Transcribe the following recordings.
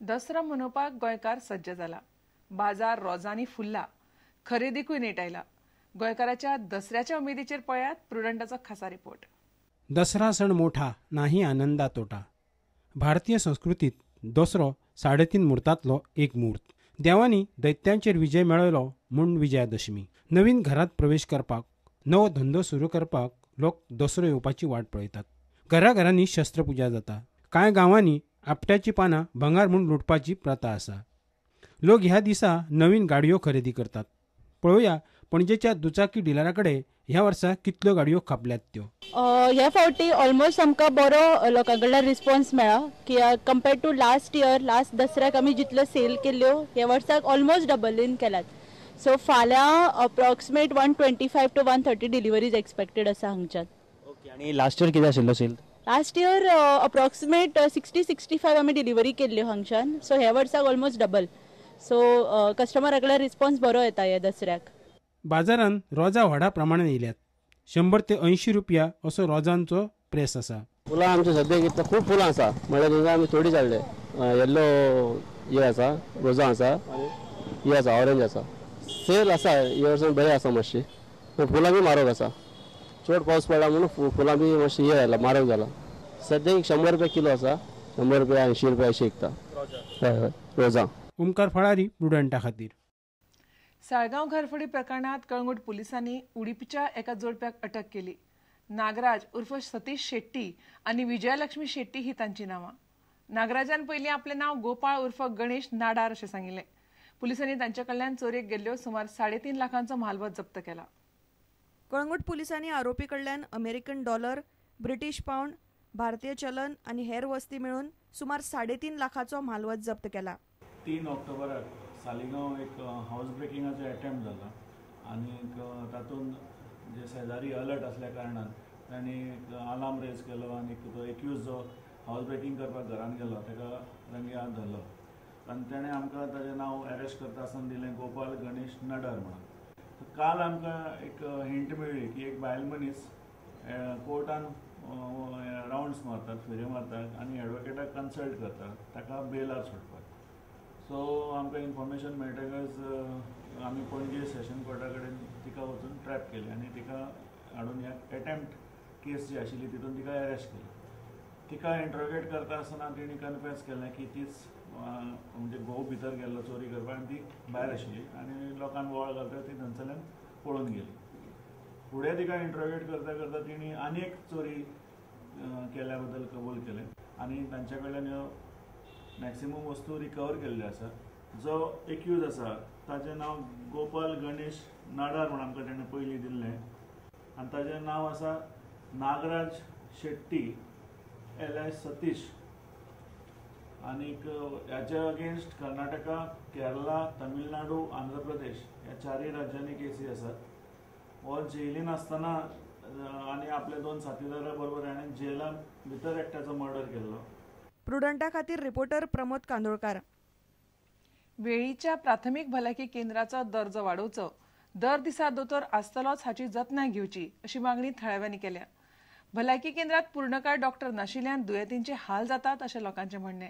दसरो मनोवपाक गोंयकार सज्ज जाला. बाजार रोजांनी फुल्ला, खरेदीकूय नेट आयला. गोंयकाराच्या दसऱ्याच्या उमेदीचेर पळयात प्रुडंटाचो खासा रिपोर्ट. दसरा सण मोठा नाही आनंदा तोटा. भारतीय संस्कृतीत दसरो 3.5 मुहूर्तांतलो एक मुहूर्त. देवानी दैत्यांचेर विजय मेळयलो म्हूण विजयादशमी. नवीन घरात प्रवेश करपाक, नवो धंदो सुरू करपाक लोक दसरो येवपाची वाट पळयतात. घराघरांनी शस्त्रपुजा जाता. कांय गांवांनी आपट्याची पानां भंगार म्हूण लुटपाची प्रथा आसा. लोक ह्या दिसा नवीन गाडयो खरेदी करतात. पळोवया पणजेच्या दुचाकी डिलरा कडेन ह्या वर्सा कितल्यो गाडयो खापल्यात त्यो. ह्या फावटी ऑलमोस्ट आमकां बरो लोकां कडल्यान रिस्पॉन्स मेळ्ळा की compared to last year, last दसऱ्याक आमी जितल्यो सेल केल्ल्यो ह्या वर्साक ऑलमोस्ट डबलीन केल्यात. सो फाल्यां अप्रॉक्सिमेट 125 to 130 डिलिव्हरीज एक्सपेक्टेड आसा हांगच्यान. ओके. आणि लास्ट इयर किती आशिल्लो सेल? लास्ट इयर अप्रॉक्सिमेट 60-65 आमी डिलिव्हरी केल्ल्यो हांगच्यान. सो ह्या वर्साक ऑलमोस्ट डबल. सो कस्टमरा कडल्यान रिस्पॉन्स बरो येता ह्या दसऱ्याक. बाजारांत रोजां व्हडा प्रमाणात येयल्यात. 100 ते 80 रुपया असो रोजांचो प्रेस आसा. फुलां आमचे सद्याक इतले खूब फुलां आसा. म्हळ्यार थिंगा आमी थोडी जाल्ले. येल्लो हे आसा, रोजां आसा, हे आसा, ऑरेंज आसा. सेल आसा ह्या वर्सान बरें आसा मातशी. फुलां बी म्हारग आसा. चड पावस पडला म्हणून फुलां बी मातशी हे जाला, म्हारग जाला. सद्याक 100 रुपया किलो आसा. 100 रुपया 80 रुपया अशें विकता. हय हय रोजां. ओमकार फळारी प्रुडंटा खातीर. साळगांव घरफोडी प्रकरणात कळंगूट पुलिसांनी उडीपीच्या एका जोडप्याक अटक केली. नागराज उर्फ सतीश शेट्टी आणि विजयलक्ष्मी शेट्टी ही तांची नांवां. नागराजान पयलीं आपलें नांव गोपाळ उर्फ गणेश नाडार अशें सांगिल्लें. पुलिसांनी तांचे कडल्यान चोरयेक गेल्ल्यो सुमार 3.5 लाखांचो म्हालवत जप्त केला. कळंगूट पुलिसांनी आरोपी कडल्यान अमेरिकन डॉलर, ब्रिटीश पाउंड, भारतीय चलन आणि हेर वस्ती मेळून सुमार 3.5 लाखांचो म्हालवत जप्त केला. 3 ऑक्टोबराक सालिगांव एक हाऊस ब्रेकिंगाचो अटेम्प्ट जाला आणि तातूंत जे शेजारी अलर्ट असल्या कारणान तांणी अलार्म रेज केलो आणि तो एक्यूज जो हाऊस ब्रेकिंग करपाक घरान गेलो ताका रंगे हात धरलो आणि ताणें आमकां ताचें नांव अरेस्ट करता आसतना दिलें गोपाल गणेश नडर म्हणून. काल आमकां एक हिंट मेळ्ळी की एक बायल मनीस कोर्टान राउंड्स मारतात, फेऱ्यो मारतात आणि एडवोकेटाक कन्सल्ट करतात ताका बेलार सोडपाक. सो आमकां इन्फॉर्मेशन मेळटकच आमी पणजे सेशन कोर्टा कडेन तिका वचून ट्रॅप केली आणि तिका हाडून ह्या अटेम्प्ट केस जी आशिल्ली तितून तिका अरेस्ट केली. तिका इंट्रोगेट करता आसतना तिणी कन्फेस केलें की तीच म्हणजे घोव भितर गेल्लो चोरी करपाक आनी ती भायर आशिल्ली आणि लोकांक वळ घालता ती थंयसरल्यान पळून गेली. फुडें तिका इंट्रोगेट करता करता तिणी आनी एक चोरी केल्या बद्दल कबूल केलें आणि तांचे कडल्यान ह्यो मॅक्सिमम वस्तू रिकवर केल्ल्यो आसा. जो एक्यूज आसा ताचें नांव गोपाल गणेश नाडार म्हणून आमकां ताणें पयलीं दिल्लें आनी ताचें नांव आसा नागराज शेट्टी एलायस सतीश. आनीक ह्याच्या अगेन्स्ट कर्नाटका, केरला, तमिळनाडू, आंध्र प्रदेश ह्या 4 राज्यांनी केसी आसात. हो जेलीन आसतना आनी आपल्या 2 साथीदारां बरोबर हाणें जेला भितर एकट्याचो मर्डर केल्लो. प्रुडंटा खातीर रिपोर्टर प्रमोद कांदोळकार. वेळीच्या प्राथमीक भलायकी केंद्राचो दर्जो वाडोवचो, दर दिसा दोतोर आसतलोच हाची जतनाय घेवची अशी मागणी थळाव्यांनी केल्या. भलायकी केंद्रात पूर्णकाळ डॉक्टर नाशिल्ल्यान दुयेंतींचे हाल जातात अशें लोकांचें म्हणणें.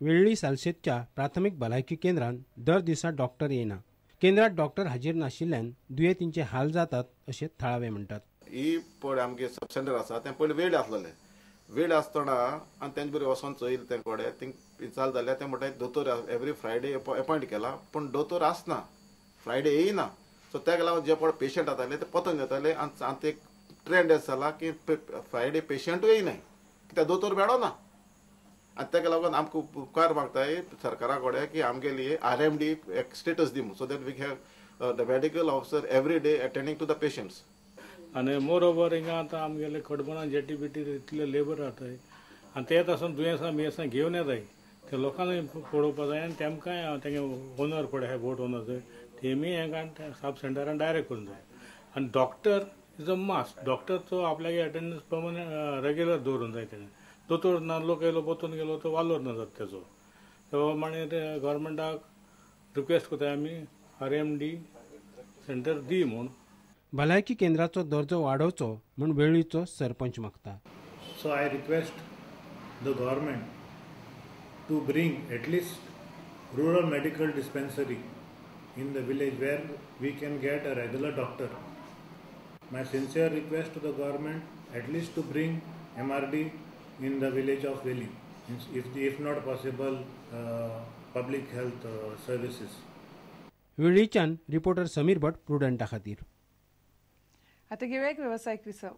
वेळ्ळी सालसेतच्या प्राथमीक भलायकी केंद्रात दर दिसा डॉक्टर येना. केंद्रात डॉक्टर हाजीर नाशिल्ल्यान दुयेंतींचे हाल जातात अशें थळावे म्हणटात. ही पळय आमगे सब सेंटर आसा तें पयलीं वेळ आसलेलें. वेळ आसतना आनी तेंचे बरोबर वचोन चोयलें ते कडेन थिंग चाल जाल्यार ते म्हणटा दोतोर एवरी फ्रायडे अपॉयंट केला पूण दोतोर आसना, फ्रायडे येयना. सो तेका लागून जे पळय पेशंट येताले ते पतन येताले आनी ते ट्रेंड असो जाला की फ्रायडे पेशंटूय येयनाय कित्याक दोतोर मेळो ना. आनी तेका लागून आमकां उपकार मागताय सरकारा कडेन की आमगेली RMD एक स्टेटस दी so that we have the medical officer every day attending to the patients. आनी मोर ओवर हिंगा आतां आमगेले खडपणा जेटी बिटी इतले लेबर रावताय आनी ते येता आसतना दुयेंसां बियेंसां घेवन येताय. ते लोकांनी पळोवपा जाय आनी तेमकांय तेंगे ओनर पळय हे बोट ओनर जाय तेमी हें सब सेंटरान डायरेक्ट करून जाय. आनी doctor is a must. Doctor तो आपल्यागे अटेंडन्स परमनंट रेग्युलर दवरून जाय. तेणें दोतोर नासलो गेलो बतून गेलो तो वालोर ना जाता तेजो. तो मागीर गव्हर्मेंटाक रिक्वेस्ट कोताय आमी RMD सेंटर दी म्हूण. भलायकी केंद्राचो दर्जो वाडोवचो म्हूण वेळीचो सरपंच मागता. So I request the government to bring at least rural medical dispensary in the village where we can get a regular doctor. My sincere request to the government at least to bring MRD in the village of Veli, if not possible public health services. वेळीच्यान reporter Sameer Bhat प्रुडंटा खातीर. आता घेऊया एक व्यावसायिक विसव.